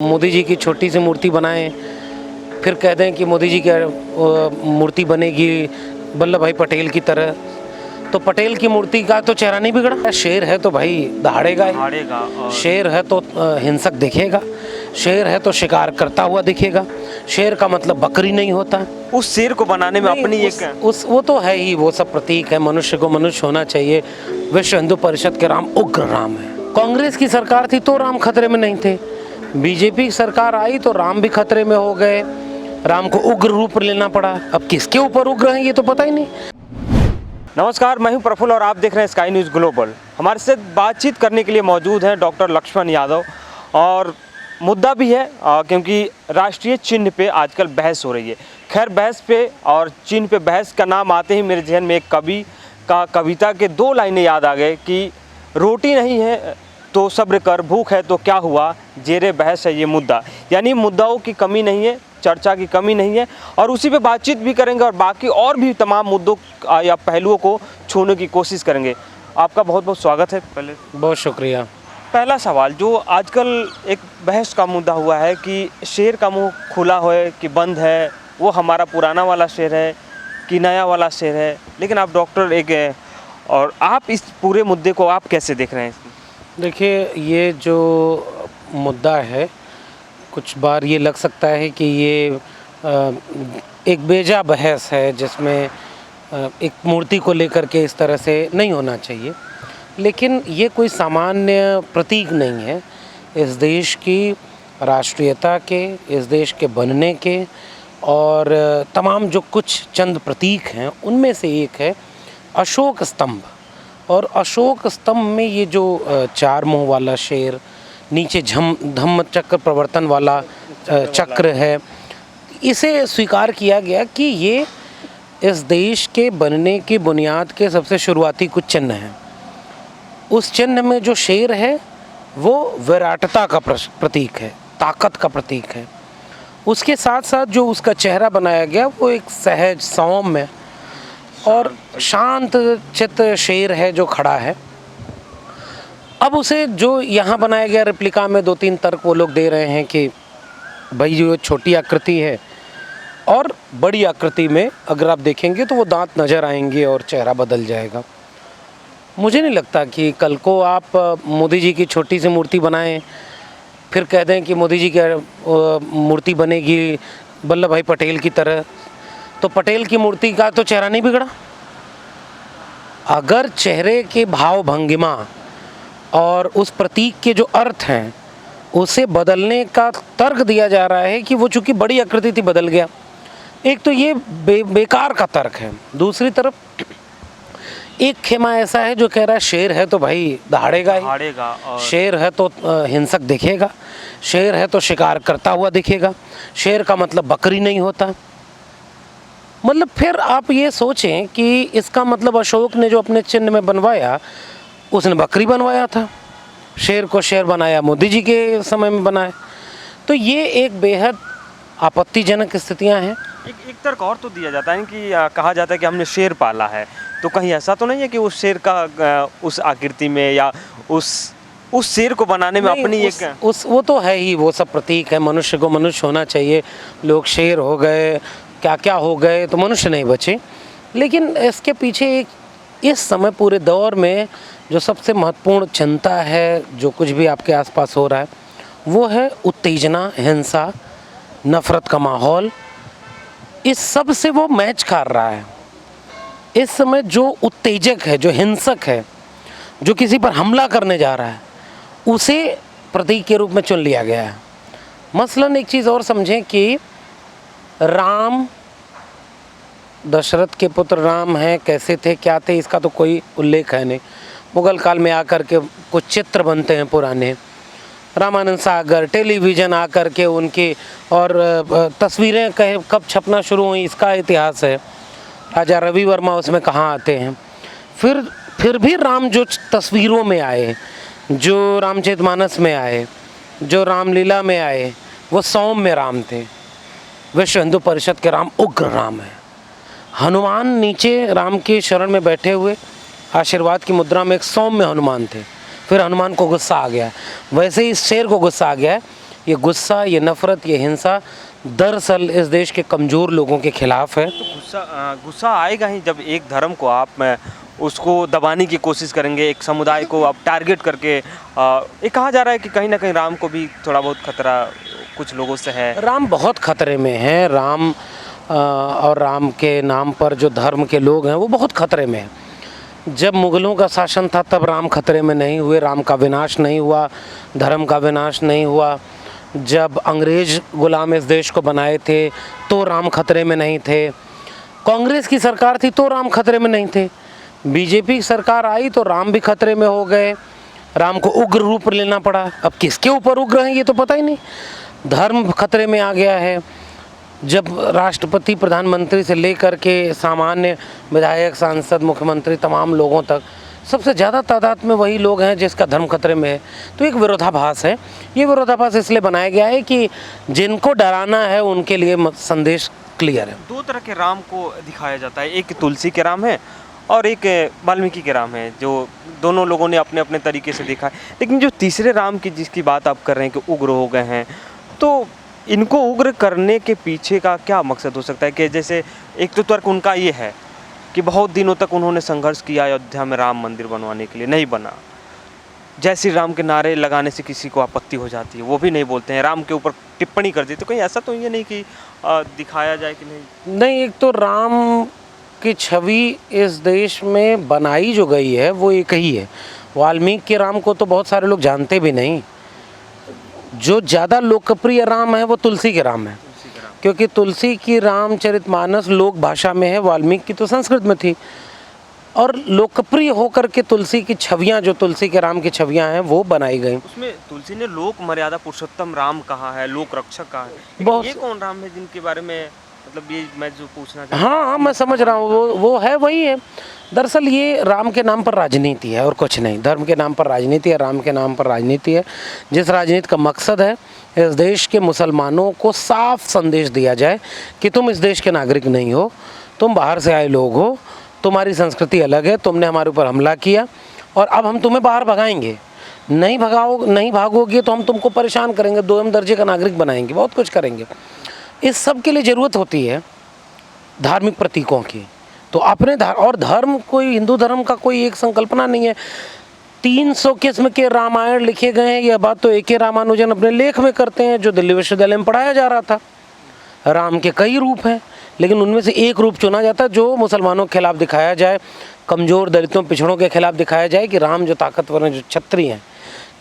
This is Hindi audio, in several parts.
मोदी जी की छोटी सी मूर्ति बनाएं, फिर कह दें कि मोदी जी की मूर्ति बनेगी वल्लभ भाई पटेल की तरह। तो पटेल की मूर्ति का तो चेहरा नहीं बिगड़ा। शेर है तो भाई दहाड़ेगा ही। हारेगा और शेर है तो हिंसक दिखेगा। शेर है तो शिकार करता हुआ दिखेगा। शेर का मतलब बकरी नहीं होता। उस शेर को बनाने में अपनी उस वो तो है ही, वो सब प्रतीक है। मनुष्य को मनुष्य होना चाहिए। विश्व हिंदू परिषद के राम उग्र राम है। कांग्रेस की सरकार थी तो राम खतरे में नहीं थे। बीजेपी की सरकार आई तो राम भी खतरे में हो गए। राम को उग्र रूप लेना पड़ा। अब किसके ऊपर उग्र हैं ये तो पता ही नहीं। नमस्कार, मैं हूं प्रफुल्ल और आप देख रहे हैं स्काई न्यूज़ ग्लोबल। हमारे साथ बातचीत करने के लिए मौजूद हैं डॉक्टर लक्ष्मण यादव। और मुद्दा भी है क्योंकि राष्ट्रीय चिन्ह पे आजकल बहस हो रही है। खैर, बहस पे और चिन्ह पे बहस का नाम आते ही मेरे जहन में एक कवि का कविता के 2 लाइनें याद आ गए कि रोटी नहीं है तो सब्र कर, भूख है तो क्या हुआ, जेरे बहस है ये मुद्दा। यानी मुद्दाओं की कमी नहीं है, चर्चा की कमी नहीं है और उसी पे बातचीत भी करेंगे और बाकी और भी तमाम मुद्दों या पहलुओं को छूने की कोशिश करेंगे। आपका बहुत बहुत स्वागत है। पहले बहुत शुक्रिया। पहला सवाल जो आजकल एक बहस का मुद्दा हुआ है कि शेर का मुंह खुला है कि बंद है, वो हमारा पुराना वाला शेर है कि नया वाला शेर है। लेकिन आप डॉक्टर एक हैं और आप इस पूरे मुद्दे को आप कैसे देख रहे हैं? देखिए, ये जो मुद्दा है, कुछ बार ये लग सकता है कि ये एक बेजा बहस है जिसमें एक मूर्ति को लेकर के इस तरह से नहीं होना चाहिए। लेकिन ये कोई सामान्य प्रतीक नहीं है। इस देश की राष्ट्रीयता के, इस देश के बनने के और तमाम जो कुछ चंद प्रतीक हैं उनमें से एक है अशोक स्तंभ। और अशोक स्तंभ में ये जो 4 मुंह वाला शेर, नीचे धम्म चक्र प्रवर्तन वाला चक्र है, इसे स्वीकार किया गया कि ये इस देश के बनने की बुनियाद के सबसे शुरुआती कुछ चिन्ह हैं। उस चिन्ह में जो शेर है वो विराटता का प्रतीक है, ताकत का प्रतीक है। उसके साथ साथ जो उसका चेहरा बनाया गया वो एक सहज, सौम्य और शांत चित्त शेर है जो खड़ा है। अब उसे जो यहाँ बनाया गया रेप्लिका में 2-3 तर्क वो लोग दे रहे हैं कि भाई जो छोटी आकृति है और बड़ी आकृति में अगर आप देखेंगे तो वो दांत नज़र आएंगे और चेहरा बदल जाएगा। मुझे नहीं लगता कि कल को आप मोदी जी की छोटी सी मूर्ति बनाएं, फिर कह दें कि मोदी जी की मूर्ति बनेगी वल्लभ भाई पटेल की तरह। तो पटेल की मूर्ति का तो चेहरा नहीं बिगड़ा। अगर चेहरे के भाव भंगिमा और उस प्रतीक के जो अर्थ हैं उसे बदलने का तर्क दिया जा रहा है कि वो चूंकि बड़ी आकृति थी बदल गया, एक तो ये बेकार का तर्क है। दूसरी तरफ एक खेमा ऐसा है जो कह रहा है शेर है तो भाई दहाड़ेगा ही। और शेर है तो हिंसक दिखेगा। शेर है तो शिकार करता हुआ दिखेगा। शेर का मतलब बकरी नहीं होता। मतलब फिर आप ये सोचें कि इसका मतलब अशोक ने जो अपने चिन्ह में बनवाया उसने बकरी बनवाया था, शेर को शेर बनाया मोदी जी के समय में बनाया। तो ये एक बेहद आपत्तिजनक स्थितियां हैं। एक तर्क और तो दिया जाता है कि कहा जाता है कि हमने शेर पाला है, तो कहीं ऐसा तो नहीं है कि उस शेर का उस आकृति में या उस शेर को बनाने में अपनी वो तो है ही, वो सब प्रतीक है। मनुष्य को मनुष्य होना चाहिए। लोग शेर हो गए, क्या क्या हो गए, तो मनुष्य नहीं बचे। लेकिन इसके पीछे एक इस समय पूरे दौर में जो सबसे महत्वपूर्ण चिंता है, जो कुछ भी आपके आसपास हो रहा है, वो है उत्तेजना, हिंसा, नफरत का माहौल। इस सब से वो मैच कर रहा है। इस समय जो उत्तेजक है, जो हिंसक है, जो किसी पर हमला करने जा रहा है, उसे प्रतीक के रूप में चुन लिया गया है। मसलन एक चीज़ और समझें कि राम, दशरथ के पुत्र राम हैं, कैसे थे, क्या थे, इसका तो कोई उल्लेख है नहीं। मुगल काल में आकर के कुछ चित्र बनते हैं पुराने, रामानंद सागर, टेलीविज़न आकर के उनकी और तस्वीरें कब छपना शुरू हुई इसका इतिहास है। राजा रवि वर्मा उसमें कहाँ आते हैं। फिर भी राम जो तस्वीरों में आए, जो रामचरितमानस में आए, जो रामलीला में आए, वो सौम्य राम थे। विश्व हिंदू परिषद के राम उग्र राम है। हनुमान नीचे राम के शरण में बैठे हुए आशीर्वाद की मुद्रा में एक सौम्य हनुमान थे। फिर हनुमान को गुस्सा आ गया। वैसे ही इस शेर को गुस्सा आ गया है। ये गुस्सा, ये नफ़रत, ये हिंसा दरअसल इस देश के कमज़ोर लोगों के ख़िलाफ़ है। तो गुस्सा आएगा ही जब एक धर्म को आप उसको दबाने की कोशिश करेंगे, एक समुदाय को आप टारगेट करके। ये कहा जा रहा है कि कहीं ना कहीं राम को भी थोड़ा बहुत खतरा कुछ लोगों से है। राम बहुत खतरे में है। राम और राम के नाम पर जो धर्म के लोग हैं वो बहुत खतरे में हैं। जब मुग़लों का शासन था तब राम खतरे में नहीं हुए, राम का विनाश नहीं हुआ, धर्म का विनाश नहीं हुआ। जब अंग्रेज़ गुलाम इस देश को बनाए थे तो राम खतरे में नहीं थे। कांग्रेस की सरकार थी तो राम खतरे में नहीं थे। बीजेपी की सरकार आई तो राम भी खतरे में हो गए, राम को उग्र रूप लेना पड़ा। अब किसके ऊपर उग्र हैं ये तो पता ही नहीं। धर्म खतरे में आ गया है। जब राष्ट्रपति, प्रधानमंत्री से लेकर के सामान्य विधायक, सांसद, मुख्यमंत्री, तमाम लोगों तक सबसे ज़्यादा तादाद में वही लोग हैं जिसका धर्म खतरे में है, तो एक विरोधाभास है। ये विरोधाभास इसलिए बनाया गया है कि जिनको डराना है उनके लिए संदेश क्लियर है। दो तरह के राम को दिखाया जाता है, एक तुलसी के राम है और एक वाल्मीकि के राम है, जो दोनों लोगों ने अपने अपने तरीके से देखा है। लेकिन जो तीसरे राम की जिसकी बात आप कर रहे हैं कि उग्र हो गए हैं, तो इनको उग्र करने के पीछे का क्या मकसद हो सकता है? कि जैसे एक तो तर्क उनका ये है कि बहुत दिनों तक उन्होंने संघर्ष किया अयोध्या में राम मंदिर बनवाने के लिए, नहीं बना। जय श्री राम के नारे लगाने से किसी को आपत्ति हो जाती है, वो भी नहीं बोलते हैं, राम के ऊपर टिप्पणी कर देते। कहीं ऐसा तो ये नहीं कि दिखाया जाए कि नहीं? एक तो राम की छवि इस देश में बनाई जो गई है वो एक ही है। वाल्मीकि के राम को तो बहुत सारे लोग जानते भी नहीं। जो ज़्यादा लोकप्रिय राम है वो तुलसी के राम है, क्योंकि तुलसी की रामचरितमानस लोक भाषा में है, वाल्मीकि की तो संस्कृत में थी। और लोकप्रिय होकर के तुलसी की छवियाँ, जो तुलसी के राम की छवियाँ हैं वो बनाई गई। उसमें तुलसी ने लोक मर्यादा पुरुषोत्तम राम कहा है, लोक रक्षक कहा है। बहुत ये कौन राम है जिनके बारे में मतलब ये मैं जो पूछना चाहता हाँ, मैं समझ रहा हूँ, वो है, वही है। दरअसल ये राम के नाम पर राजनीति है और कुछ नहीं। धर्म के नाम पर राजनीति है, राम के नाम पर राजनीति है, जिस राजनीति का मकसद है इस देश के मुसलमानों को साफ संदेश दिया जाए कि तुम इस देश के नागरिक नहीं हो, तुम बाहर से आए लोग हो, तुम्हारी संस्कृति अलग है, तुमने हमारे ऊपर हमला किया और अब हम तुम्हें बाहर भगाएंगे। नहीं भागोगे तो हम तुमको परेशान करेंगे, 2 दर्जे का नागरिक बनाएंगे, बहुत कुछ करेंगे। इस सब के लिए ज़रूरत होती है धार्मिक प्रतीकों की। तो अपने और धर्म कोई हिंदू धर्म का कोई एक संकल्पना नहीं है। 300 किस्म के रामायण लिखे गए हैं। यह बात तो ए के रामानुजन अपने लेख में करते हैं, जो दिल्ली विश्वविद्यालय में पढ़ाया जा रहा था। राम के कई रूप हैं, लेकिन उनमें से एक रूप चुना जाता है जो मुसलमानों के खिलाफ दिखाया जाए, कमज़ोर, दलितों, पिछड़ों के खिलाफ दिखाया जाए कि राम जो ताकतवर हैं, जो क्षत्रिय हैं।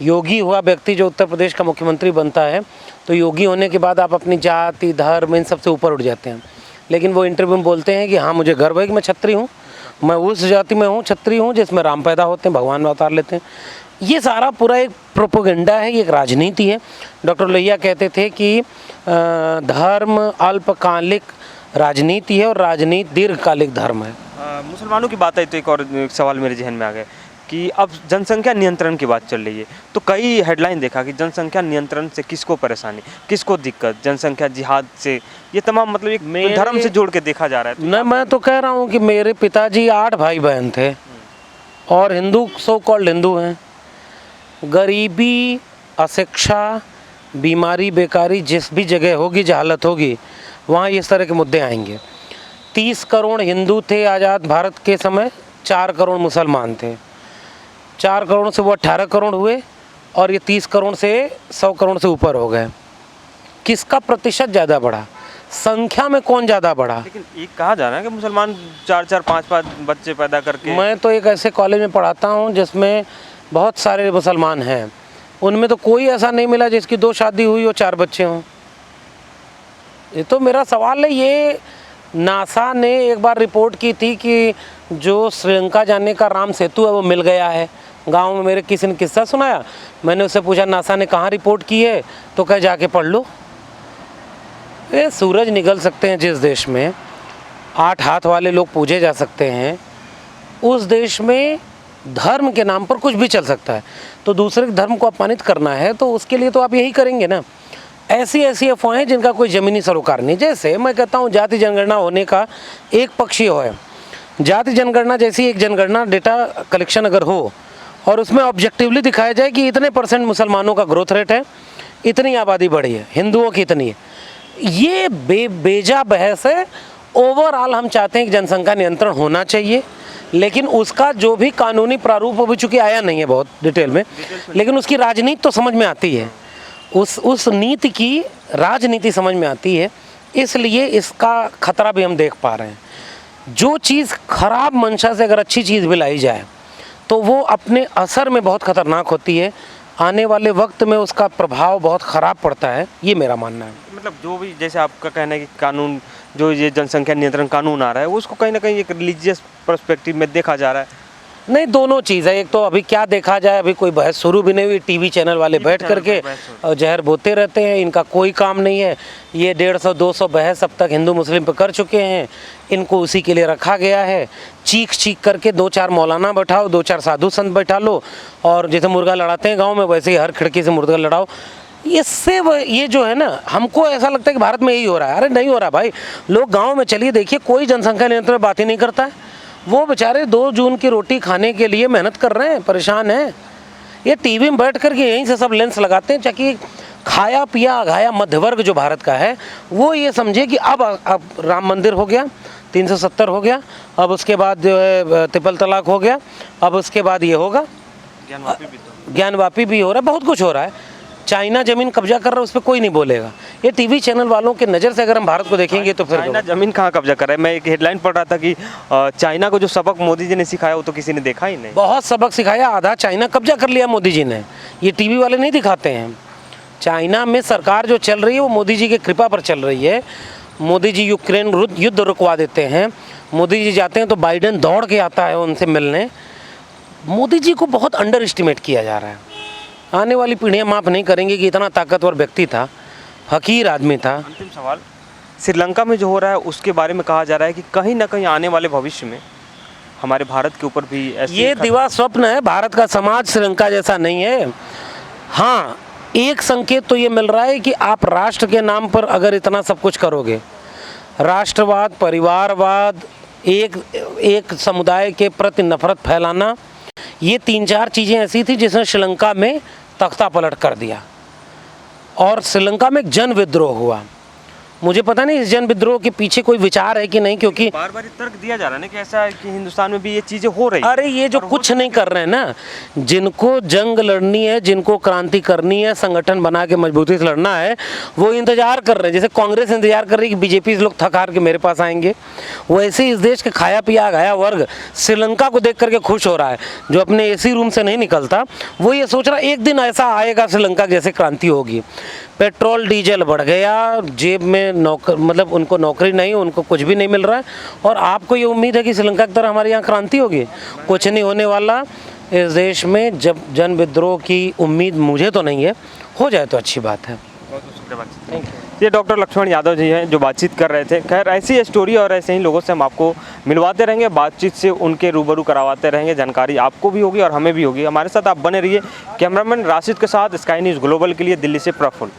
योगी हुआ व्यक्ति जो उत्तर प्रदेश का मुख्यमंत्री बनता है, तो योगी होने के बाद आप अपनी जाति, धर्म, इन सब से ऊपर उठ जाते हैं। लेकिन वो इंटरव्यू में बोलते हैं कि हाँ, मुझे गर्व है कि मैं क्षत्रिय हूँ, मैं उस जाति में हूँ, क्षत्रिय हूँ जिसमें राम पैदा होते हैं, भगवान अवतार लेते हैं। ये सारा पूरा एक प्रोपोगेंडा है, ये एक राजनीति है। डॉक्टर लोहिया कहते थे कि धर्म अल्पकालिक राजनीति है और राजनीति दीर्घकालिक धर्म है। मुसलमानों की बात आई तो एक और सवाल मेरे जहन में आ गया कि अब जनसंख्या नियंत्रण की बात चल रही है, तो कई हेडलाइन देखा कि जनसंख्या नियंत्रण से किसको परेशानी, किसको दिक्कत, जनसंख्या जिहाद से, ये तमाम मतलब एक धर्म से जोड़ के देखा जा रहा है। नहीं, मैं तो कह रहा हूँ कि मेरे पिताजी 8 भाई बहन थे और हिंदू, सो कॉल्ड हिंदू हैं। गरीबी, अशिक्षा, बीमारी, बेकारी जिस भी जगह होगी, जहालत होगी, वहाँ इस तरह के मुद्दे आएंगे। 30 करोड़ हिंदू थे आज़ाद भारत के समय, 4 करोड़ मुसलमान थे। 4 करोड़ से वो 18 करोड़ हुए और ये 30 करोड़ से 100 करोड़ से ऊपर हो गए। किसका प्रतिशत ज़्यादा बढ़ा? संख्या में कौन ज़्यादा बढ़ा? लेकिन एक कहा जा रहा है कि मुसलमान 4-4, 5-5 बच्चे पैदा करके। मैं तो एक ऐसे कॉलेज में पढ़ाता हूँ जिसमें बहुत सारे मुसलमान हैं, उनमें तो कोई ऐसा नहीं मिला जिसकी 2 शादी हुई और 4 बच्चे हों। ये तो मेरा सवाल है। ये नासा ने एक बार रिपोर्ट की थी कि जो श्रीलंका जाने का राम सेतु है वो मिल गया है। गांव में मेरे किसी ने किस्सा सुनाया, मैंने उससे पूछा नासा ने कहाँ रिपोर्ट की है, तो कह जाके पढ़ लो। ये सूरज निकल सकते हैं जिस देश में 8 हाथ वाले लोग पूजे जा सकते हैं, उस देश में धर्म के नाम पर कुछ भी चल सकता है। तो दूसरे धर्म को अपमानित करना है तो उसके लिए तो आप यही करेंगे ना। ऐसी अफवाहें जिनका कोई ज़मीनी सरोकार नहीं। जैसे मैं कहता हूँ जाति जनगणना होने का एक पक्ष ये है, जाति जनगणना जैसी एक जनगणना डेटा कलेक्शन अगर हो और उसमें ऑब्जेक्टिवली दिखाया जाए कि इतने % मुसलमानों का ग्रोथ रेट है, इतनी आबादी बढ़ी है, हिंदुओं की इतनी है। ये बेजा बहस है। ओवरऑल हम चाहते हैं कि जनसंख्या नियंत्रण होना चाहिए, लेकिन उसका जो भी कानूनी प्रारूप अभी चूँकि आया नहीं है बहुत डिटेल में, लेकिन उसकी राजनीति तो समझ में आती है, उस नीति की राजनीति समझ में आती है। इसलिए इसका खतरा भी हम देख पा रहे हैं। जो चीज़ खराब मंशा से अगर अच्छी चीज़ भी लाई जाए तो वो अपने असर में बहुत ख़तरनाक होती है, आने वाले वक्त में उसका प्रभाव बहुत ख़राब पड़ता है, ये मेरा मानना है। मतलब जो भी, जैसे आपका कहना है कि कानून, जो ये जनसंख्या नियंत्रण कानून आ रहा है, उसको कहीं ना कहीं एक रिलीजियस पर्सपेक्टिव में देखा जा रहा है। नहीं, दोनों चीज़ है। एक तो अभी क्या देखा जाए, अभी कोई बहस शुरू भी नहीं हुई, टीवी चैनल वाले बैठ करके और जहर बोते रहते हैं, इनका कोई काम नहीं है। ये 150-200 बहस अब तक हिंदू मुस्लिम पे कर चुके हैं, इनको उसी के लिए रखा गया है। चीख करके 2-4 मौलाना बैठाओ, 2-4 साधु संत बैठा लो, और जैसे मुर्गा लड़ाते हैं गाँव में, वैसे ही हर खिड़की से मुर्गा लड़ाओ। इससे ये जो है ना, हमको ऐसा लगता है कि भारत में यही हो रहा है। अरे नहीं हो रहा भाई। लोग गाँव में चलिए देखिए, कोई जनसंख्या नियंत्रण में बात ही नहीं करता है। वो बेचारे 2 जून की रोटी खाने के लिए मेहनत कर रहे हैं, परेशान हैं। ये टीवी में बैठ करके यहीं से सब लेंस लगाते हैं, ताकि खाया पिया अघाया मध्य वर्ग जो भारत का है वो ये समझे कि अब राम मंदिर हो गया, 370 हो गया, अब उसके बाद जो है ट्रिपल तलाक हो गया, अब उसके बाद ये होगा, ज्ञानवापी भी हो रहा है, बहुत कुछ हो रहा है। चाइना ज़मीन कब्जा कर रहा है, उस पर कोई नहीं बोलेगा। ये टीवी चैनल वालों के नज़र से अगर हम भारत को देखेंगे तो फिर चाइना ज़मीन कहाँ कब्जा कर रहा है? मैं एक हेडलाइन पढ़ रहा था कि चाइना को जो सबक मोदी जी ने सिखाया वो तो किसी ने देखा ही नहीं। बहुत सबक सिखाया, आधा चाइना कब्जा कर लिया मोदी जी ने। ये टीवी वाले नहीं दिखाते हैं। चाइना में सरकार जो चल रही है वो मोदी जी की कृपा पर चल रही है। मोदी जी यूक्रेन युद्ध रुकवा देते हैं, मोदी जी जाते हैं तो बाइडेन दौड़ के आता है उनसे मिलने। मोदी जी को बहुत अंडर एस्टिमेट किया जा रहा है। आने वाली पीढ़ियाँ माफ़ नहीं करेंगी कि इतना ताकतवर व्यक्ति था, फकीर आदमी था। अंतिम सवाल, श्रीलंका में जो हो रहा है उसके बारे में कहा जा रहा है कि कहीं ना कहीं आने वाले भविष्य में हमारे भारत के ऊपर भी ऐसे ये दिवा स्वप्न है। भारत का समाज श्रीलंका जैसा नहीं है। हाँ, एक संकेत तो ये मिल रहा है कि आप राष्ट्र के नाम पर अगर इतना सब कुछ करोगे, राष्ट्रवाद, परिवारवाद, एक समुदाय के प्रति नफरत फैलाना, ये 3-4 चीज़ें ऐसी थी जिसने श्रीलंका में तख्ता पलट कर दिया। और श्रीलंका में एक जन विद्रोह हुआ। मुझे पता नहीं इस जन विद्रोह के पीछे कोई विचार है कि नहीं, क्योंकि बार बार तर्क दिया जा रहा है ना कि ऐसा है कि हिंदुस्तान में भी ये चीज़ें हो रही। अरे ये जो कुछ नहीं कर रहे हैं ना, जिनको जंग लड़नी है, जिनको क्रांति करनी है, संगठन बना के मजबूती से लड़ना है, वो इंतजार कर रहे हैं। जैसे कांग्रेस इंतजार कर रही है कि बीजेपी से लोग थक हार के मेरे पास आएंगे, वैसे ही इस देश के खाया पिया गया वर्ग श्रीलंका को देख करके खुश हो रहा है। जो अपने एसी रूम से नहीं निकलता, वो ये सोच रहा है एक दिन ऐसा आएगा श्रीलंका जैसे क्रांति होगी। पेट्रोल डीजल बढ़ गया, जेब में मतलब उनको नौकरी नहीं, उनको कुछ भी नहीं मिल रहा है, और आपको ये उम्मीद है कि श्रीलंका की तरह हमारे यहाँ क्रांति होगी? कुछ नहीं होने वाला इस देश में। जब जन विद्रोह की उम्मीद मुझे तो नहीं है, हो जाए तो अच्छी बात है। Thank you. ये डॉक्टर लक्ष्मण यादव जी हैं जो बातचीत कर रहे थे। खैर, ऐसी स्टोरी और ऐसे ही लोगों से हम आपको मिलवाते रहेंगे, बातचीत से उनके रूबरू करवाते रहेंगे, जानकारी आपको भी होगी और हमें भी होगी। हमारे साथ आप बने रहिए। कैमरामैन राशिद के साथ स्काई न्यूज़ ग्लोबल के लिए दिल्ली से प्रफुल्ल।